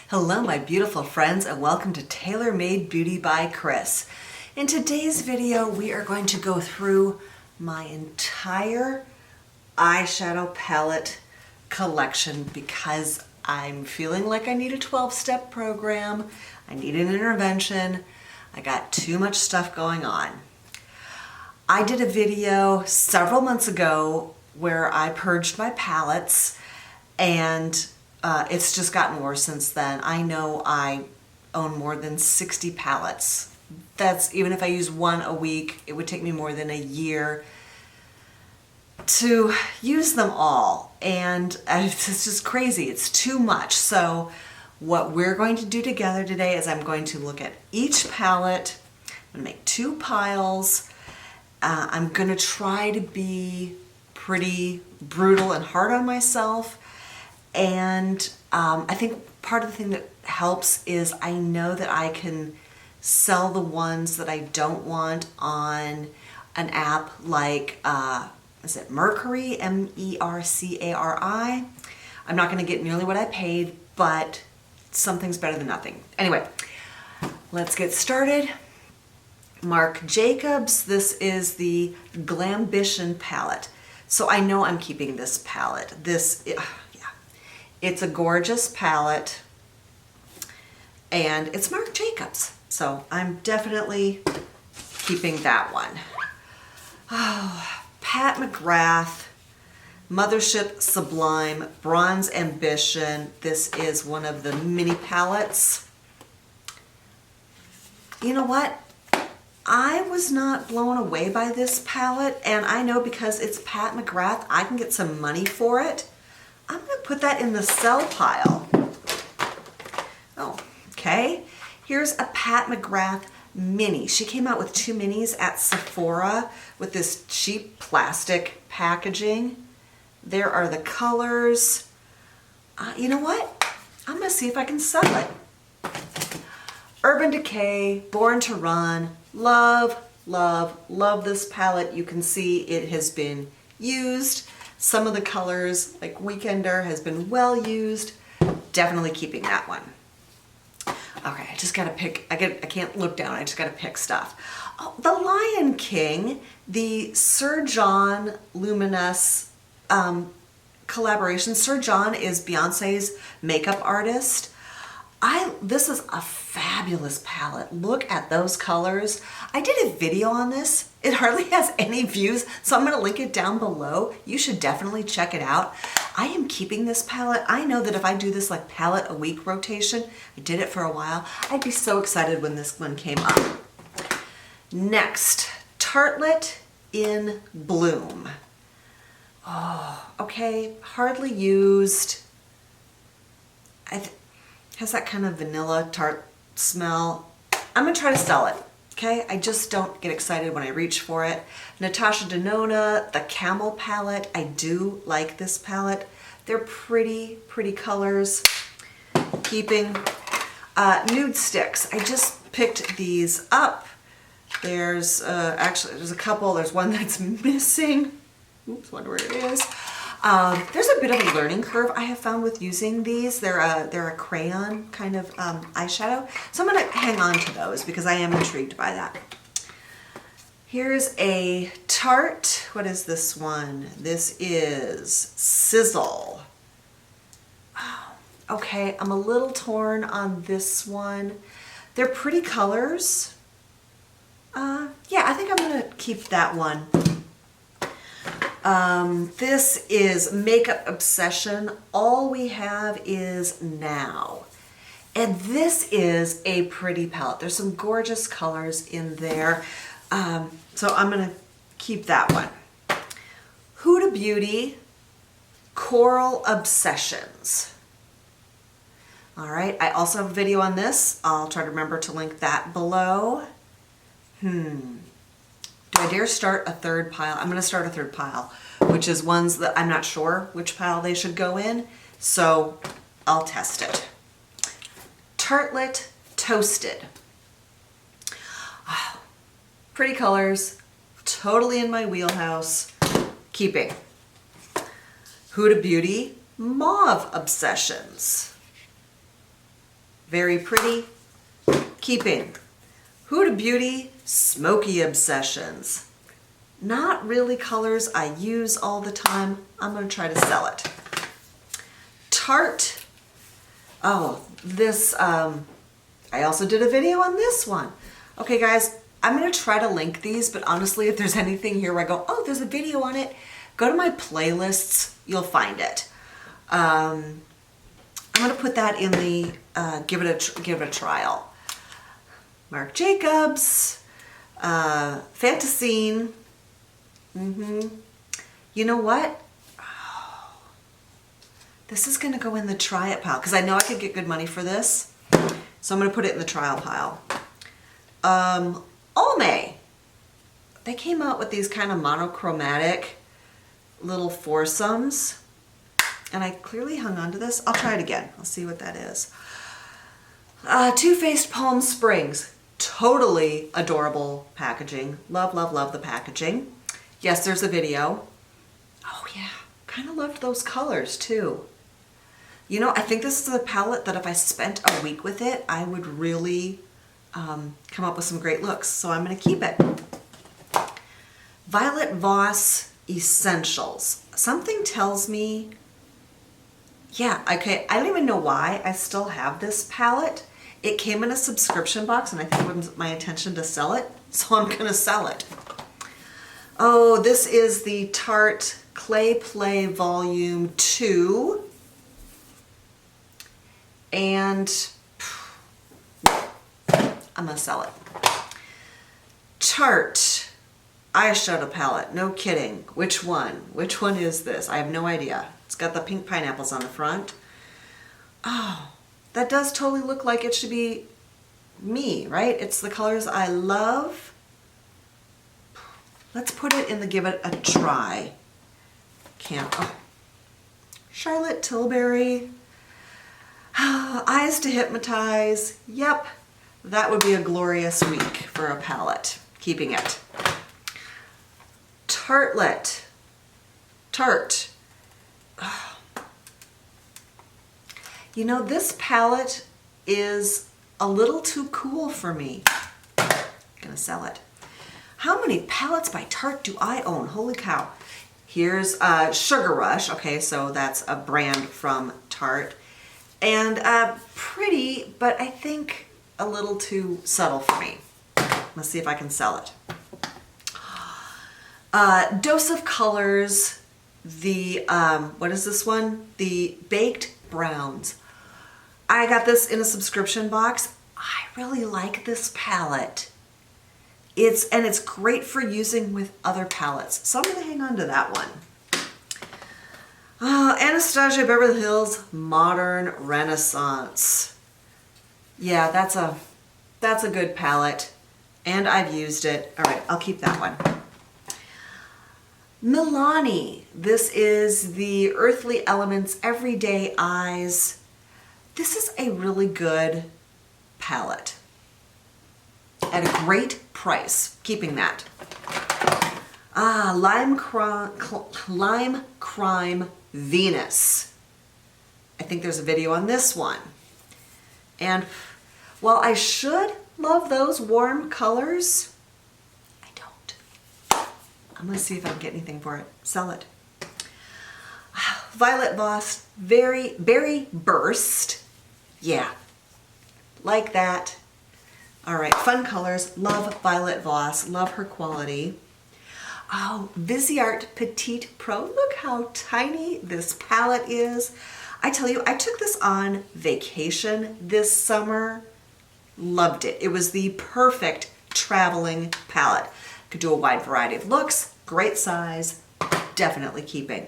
Hello my beautiful friends and welcome to Tailor Made Beauty by Kris. In today's video we are going to go through my entire eyeshadow palette collection because I'm feeling like I need a 12-step program. I need an intervention. I got too much stuff going on. I did a video several months ago where I purged my palettes and it's just gotten worse since then. I know I own more than 60 palettes. That's even if I use one a week, it would take me more than a year to use them all. And it's just crazy. It's too much. So what we're going to do together today is I'm going to look at each palette and make two piles. I'm going to try to be pretty brutal and hard on myself. And I think part of the thing that helps is I know that I can sell the ones that I don't want on an app like, is it Mercury, M-E-R-C-A-R-I? I'm not going to get nearly what I paid, but something's better than nothing. Anyway, let's get started. Marc Jacobs, this is the Glambition palette. So I know I'm keeping this palette. It's a gorgeous palette, and it's Marc Jacobs, so I'm definitely keeping that one. Oh, Pat McGrath, Mothership Sublime, Bronze Ambition. This is one of the mini palettes. You know what? I was not blown away by this palette, and I know because it's Pat McGrath, I can get some money for it. I'm going to put that in the sell pile. Oh, okay. Here's a Pat McGrath mini. She came out with two minis at Sephora with this cheap plastic packaging. There are the colors. You know what? I'm going to see if I can sell it. Urban Decay, Born to Run. Love, love, love this palette. You can see it has been used. Some of the colors, like Weekender, has been well used. Definitely keeping that one. Okay, I just gotta pick, I can't look down, I just gotta pick stuff. Oh, the Lion King, the Sir John Luminous collaboration. Sir John is Beyonce's makeup artist. This is a fabulous palette. Look at those colors. I did a video on this. It hardly has any views, so I'm going to link it down below. You should definitely check it out. I am keeping this palette. I know that if I do this like palette a week rotation, I did it for a while, I'd be so excited when this one came up. Next, Tartelette in Bloom. Oh, okay, hardly used. Has that kind of vanilla tart smell. I'm gonna try to sell it, okay? I just don't get excited when I reach for it. Natasha Denona, the Camel palette. I do like this palette. They're pretty, pretty colors. Keeping nude sticks. I just picked these up. There's actually, there's a couple. There's one that's missing. Oops, wonder where it is. There's a bit of a learning curve I have found with using these. They're a crayon kind of eyeshadow. So I'm going to hang on to those because I am intrigued by that. Here's a Tarte. What is this one? This is Sizzle. Oh, okay, I'm a little torn on this one. They're pretty colors. Yeah, I think I'm going to keep that one. This is Makeup Obsession. All We Have Is Now. And this is a pretty palette. There's some gorgeous colors in there. So I'm going to keep that one. Huda Beauty, Coral Obsessions. All right, I also have a video on this. I'll try to remember to link that below. Do I dare start a third pile? I'm going to start a third pile, which is ones that I'm not sure which pile they should go in, so I'll test it. Tartelette Toasted. Oh, pretty colors, totally in my wheelhouse. Keeping. Huda Beauty Mauve Obsessions. Very pretty. Keeping. Huda Beauty Smoky Obsessions. Not really colors I use all the time. I'm going to try to sell it. Tarte. Oh, this, I also did a video on this one. Okay guys, I'm going to try to link these, but honestly, if there's anything here where I go, oh, there's a video on it, go to my playlists, you'll find it. I'm going to put that in the give it a trial. Marc Jacobs, Fantasine. You know what? Oh, this is going to go in the try it pile because I know I could get good money for this. So I'm going to put it in the trial pile. Almay. They came out with these kind of monochromatic little foursomes. And I clearly hung on to this. I'll try it again. I'll see what that is. Too Faced Palm Springs. Totally adorable packaging. Love, love, love the packaging. Yes, there's a video. Oh yeah, kind of loved those colors too. You know, I think this is a palette that if I spent a week with it, I would really come up with some great looks. So I'm going to keep it. Violet Voss Essentials. Something tells me, yeah, okay, I don't even know why I still have this palette. It came in a subscription box and I think it was my intention to sell it, so I'm going to sell it. Oh, this is the Tarte Clay Play Volume 2. And I'm going to sell it. Tarte Eyeshadow Palette. No kidding. Which one? Which one is this? I have no idea. It's got the pink pineapples on the front. Oh, that does totally look like it should be me, right? It's the colors I love. Let's put it in the give it a try. Can't. Oh. Charlotte Tilbury. Eyes to Hypnotize. Yep, that would be a glorious week for a palette. Keeping it. Tartelette. Tarte. Oh. You know, this palette is a little too cool for me. I'm gonna sell it. How many palettes by Tarte do I own? Holy cow. Here's Sugar Rush. Okay, so that's a brand from Tarte. And pretty, but I think a little too subtle for me. Let's see if I can sell it. Dose of Colors, the, what is this one? The Baked Browns. I got this in a subscription box. I really like this palette. It's great for using with other palettes. So I'm going to hang on to that one. Anastasia Beverly Hills Modern Renaissance. Yeah, that's a good palette. And I've used it. All right, I'll keep that one. Milani. This is the Earthly Elements Everyday Eyes. This is a really good palette. At a great price. Keeping that. Lime Crime Venus. I think there's a video on this one. And while I should love those warm colors, I don't. I'm going to see if I can get anything for it. Sell it. Violet Voss Berry Burst. Yeah. Like that. All right, fun colors. Love Violet Voss. Love her quality. Oh, Viseart Petite Pro. Look how tiny this palette is. I tell you, I took this on vacation this summer. Loved it. It was the perfect traveling palette. Could do a wide variety of looks. Great size. Definitely keeping.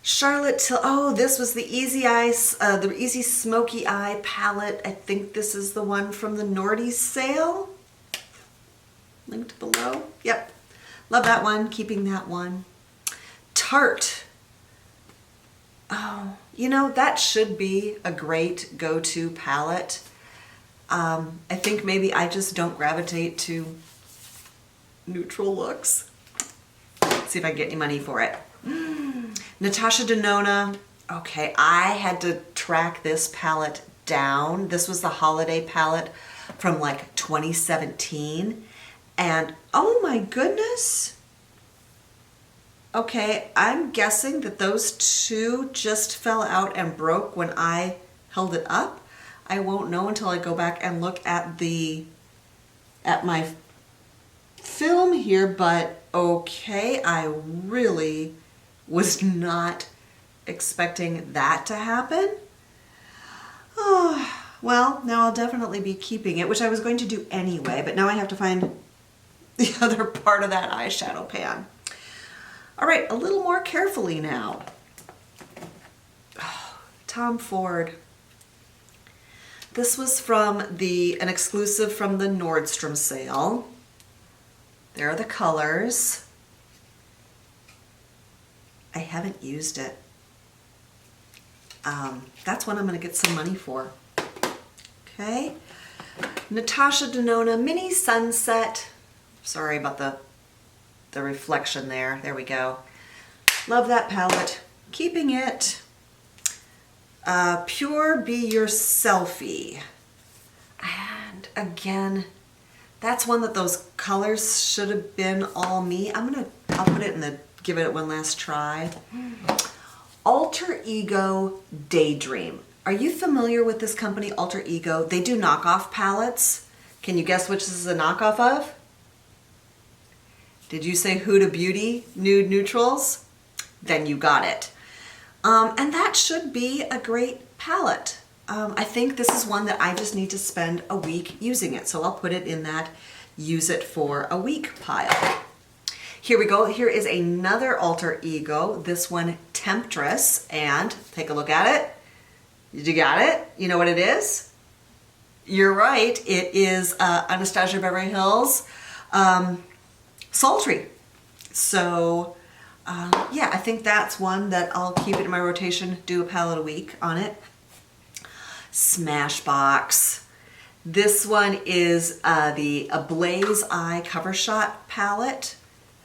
Charlotte Till. Oh, this was the the Easy Smoky Eye palette. I think this is the one from the Nordy sale. Linked below. Yep. Love that one. Keeping that one. Tarte. Oh, you know, that should be a great go-to palette. I think maybe I just don't gravitate to neutral looks. Let's see if I can get any money for it. Natasha Denona. Okay, I had to track this palette down. This was the holiday palette from like 2017. And oh my goodness. Okay, I'm guessing that those two just fell out and broke when I held it up. I won't know until I go back and look at my film here, but okay, I really was not expecting that to happen. Oh, well, now I'll definitely be keeping it, which I was going to do anyway, but now I have to find the other part of that eyeshadow pan. All right, a little more carefully now. Oh, Tom Ford. This was from an exclusive from the Nordstrom sale. There are the colors. I haven't used it. That's one I'm going to get some money for. Okay. Natasha Denona Mini Sunset. Sorry about the reflection there. There we go. Love that palette. Keeping it. Pure Be Your Selfie. And again, that's one that those colors should have been all me. I'll put it give it one last try. Alter Ego Daydream. Are you familiar with this company, Alter Ego? They do knockoff palettes. Can you guess which this is a knockoff of? Did you say Huda Beauty Nude Neutrals? Then you got it. And that should be a great palette. I think this is one that I just need to spend a week using it. So I'll put it in that use it for a week pile. Here we go. Here is another Alter Ego. This one, Temptress. And take a look at it. You got it? You know what it is? You're right. It is Anastasia Beverly Hills Sultry. So yeah, I think that's one that I'll keep it in my rotation, do a palette a week on it. Smashbox. This one is the Ablaze Eye Cover Shot palette.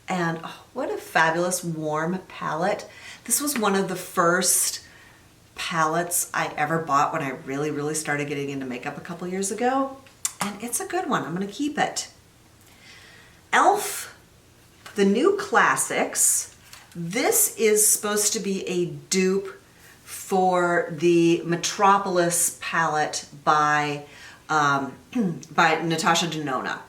And oh, what a fabulous warm palette. This was one of the first palettes I ever bought when I really started getting into makeup a couple years ago. And it's a good one. I'm going to keep it. e.l.f. The New Classics. This is supposed to be a dupe for the Metropolis palette by Natasha Denona.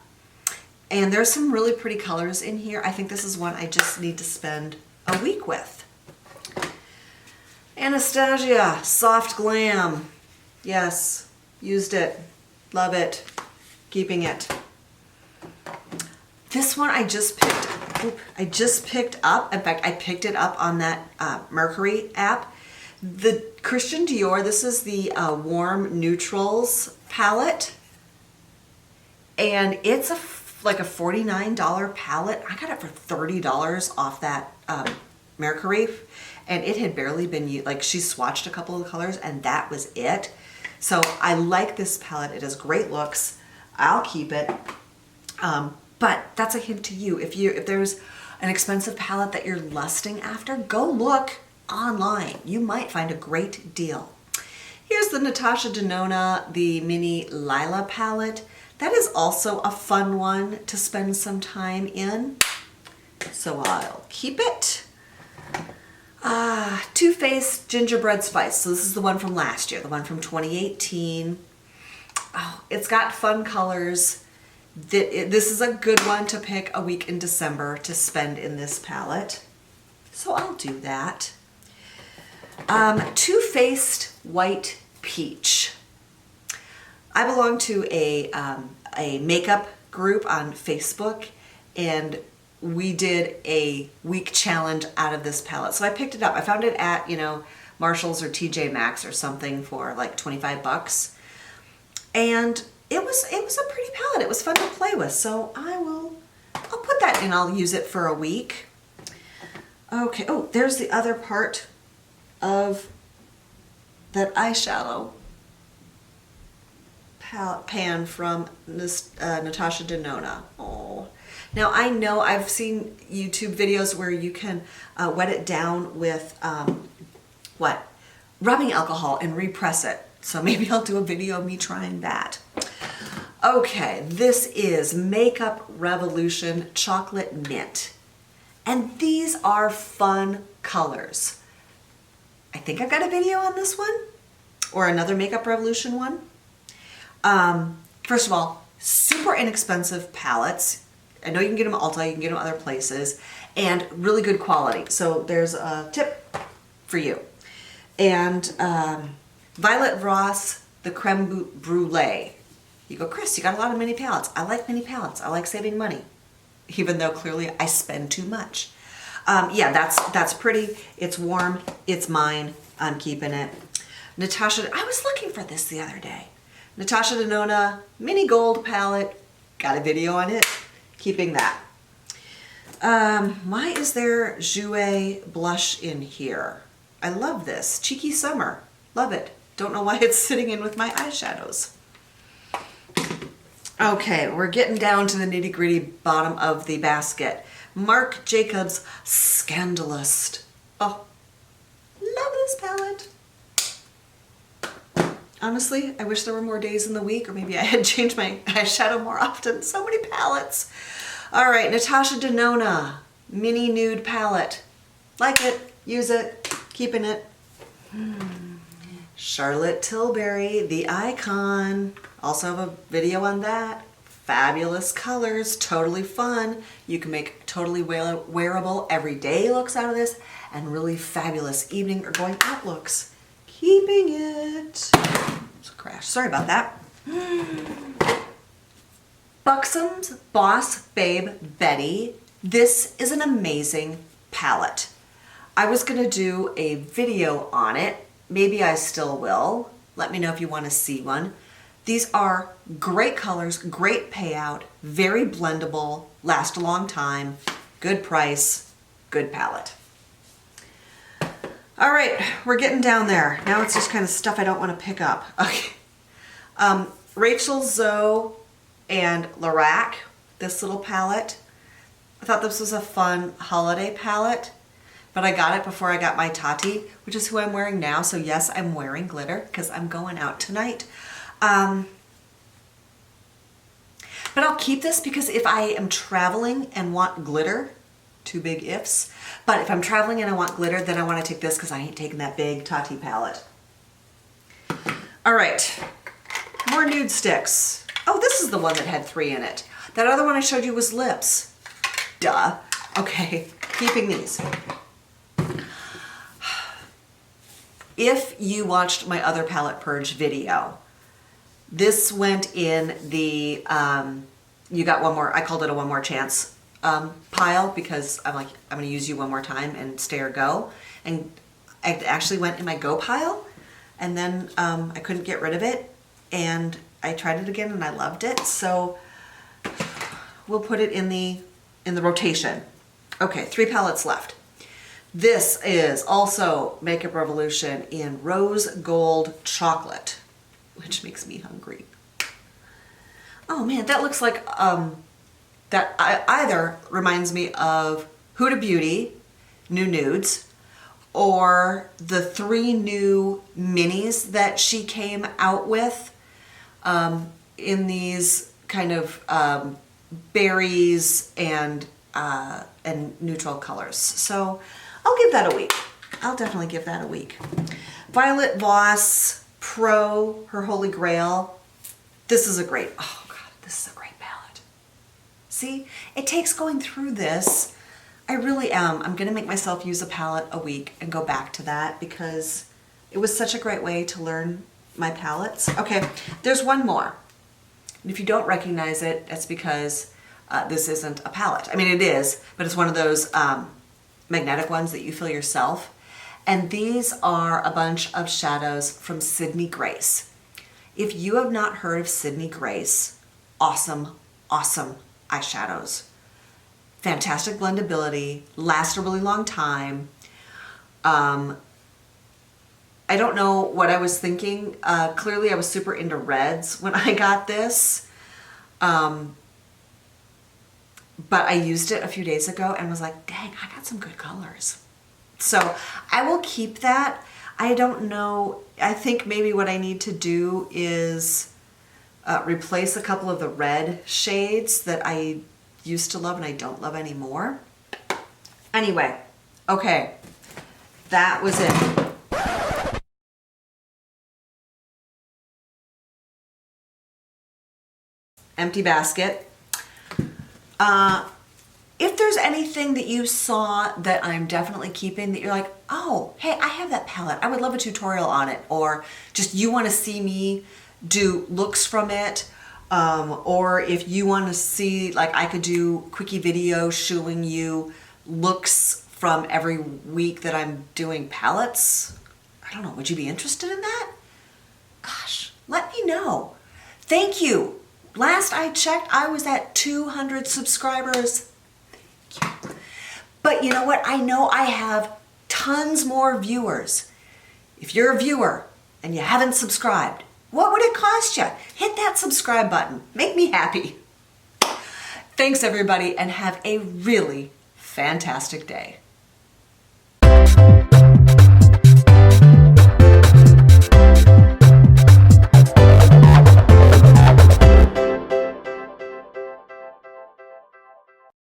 And there's some really pretty colors in here. I think this is one I just need to spend a week with. Anastasia Soft Glam. Yes, used it. Love it. Keeping it. This one I just picked up. In fact, I picked it up on that Mercury app. The Christian Dior, this is the Warm Neutrals palette. And it's like a $49 palette. I got it for $30 off that Mercury. And it had barely been used. Like, she swatched a couple of the colors and that was it. So I like this palette. It has great looks. I'll keep it. But that's a hint to you. If there's an expensive palette that you're lusting after, go look online. You might find a great deal. Here's the Natasha Denona, the Mini Lila palette. That is also a fun one to spend some time in. So I'll keep it. Too Faced Gingerbread Spice. So this is the one from last year, the one from 2018. Oh, it's got fun colors. This is a good one to pick a week in December to spend in this palette. So I'll do that. Too Faced White Peach. I belong to a makeup group on Facebook, and we did a week challenge out of this palette. So I picked it up. I found it at, Marshall's or TJ Maxx or something for like 25 bucks. And it was a pretty palette. It was fun to play with. So I'll put that in. I'll use it for a week. Okay. Oh, there's the other part of that eyeshadow palette pan from this Natasha Denona. Oh. Now I know I've seen YouTube videos where you can wet it down with rubbing alcohol and repress it. So maybe I'll do a video of me trying that. Okay, this is Makeup Revolution Chocolate Mint. And these are fun colors. I think I've got a video on this one or another Makeup Revolution one. First of all, super inexpensive palettes. I know you can get them at Ulta, you can get them other places, and really good quality. So there's a tip for you. And Violet Voss, the Creme Brulee. You go, Kris, you got a lot of mini palettes. I like mini palettes. I like saving money, even though clearly I spend too much. Yeah, that's pretty. It's warm. It's mine. I'm keeping it. Natasha, I was looking for this the other day. Natasha Denona Mini Gold Palette. Got a video on it. Keeping that. Why is there Jouer blush in here? I love this. Cheeky Summer. Love it. Don't know why it's sitting in with my eyeshadows. Okay, we're getting down to the nitty-gritty bottom of the basket. Marc Jacobs Scandalist. Oh, love this palette. Honestly, I wish there were more days in the week, or maybe I had changed my eyeshadow more often. So many palettes. All right, Natasha Denona Mini Nude Palette. Like it, use it, keeping it. Charlotte Tilbury, the Icon. Also have a video on that. Fabulous colors, totally fun. You can make totally wearable everyday looks out of this and really fabulous evening or going out looks. Keeping it. It's a crash. Sorry about that. Buxom's Boss Babe Betty. This is an amazing palette. I was going to do a video on it. Maybe I still will. Let me know if you want to see one. These are great colors, great payout, very blendable, last a long time, good price, good palette. All right, we're getting down there. Now it's just kind of stuff I don't want to pick up. Okay. Rachel Zoe and Lorac, this little palette. I thought this was a fun holiday palette, but I got it before I got my Tati, which is who I'm wearing now. So yes, I'm wearing glitter because I'm going out tonight. But I'll keep this because if I am traveling and want glitter, two big ifs, but if I'm traveling and I want glitter, then I want to take this because I ain't taking that big Tati palette. All right, more nude sticks. Oh, this is the one that had 3 in it. That other one I showed you was lips. Duh. Okay, keeping these. If you watched my other palette purge video, this went in the, you got one more, I called it a one more chance pile because I'm like, I'm going to use you one more time and stay or go. And it actually went in my go pile, and then I couldn't get rid of it, and I tried it again and I loved it. So we'll put it in the rotation. Okay, 3 palettes left. This is also Makeup Revolution in Rose Gold Chocolate, which makes me hungry. Oh man, that looks like, that either reminds me of Huda Beauty, New Nudes, or the 3 new minis that she came out with in these kind of berries and neutral colors. So I'll give that a week. I'll definitely give that a week. Violet Voss Pro, her Holy Grail. This is a great, oh God, this is a great palette. See, it takes going through this. I really am. I'm gonna make myself use a palette a week and go back to that because it was such a great way to learn my palettes. Okay, there's one more. And if you don't recognize it, it's because this isn't a palette. I mean, it is, but it's one of those magnetic ones that you fill yourself. And these are a bunch of shadows from Sydney Grace. If you have not heard of Sydney Grace, awesome, awesome eyeshadows. Fantastic blendability, last a really long time. I don't know what I was thinking. Clearly I was super into reds when I got this. But I used it a few days ago and was like, dang, I got some good colors. So I will keep that. I don't know. I think maybe what I need to do is replace a couple of the red shades that I used to love and I don't love anymore. Anyway, okay, that was it. Empty basket. If there's anything that you saw that I'm definitely keeping that you're like, oh, hey, I have that palette. I would love a tutorial on it. Or just you want to see me do looks from it. Or if you want to see, like I could do quickie videos showing you looks from every week that I'm doing palettes. I don't know, would you be interested in that? Gosh, let me know. Thank you. Last I checked, I was at 200 subscribers. Thank you. But you know what? I know I have tons more viewers. If you're a viewer and you haven't subscribed, what would it cost you? Hit that subscribe button. Make me happy. Thanks everybody and have a really fantastic day.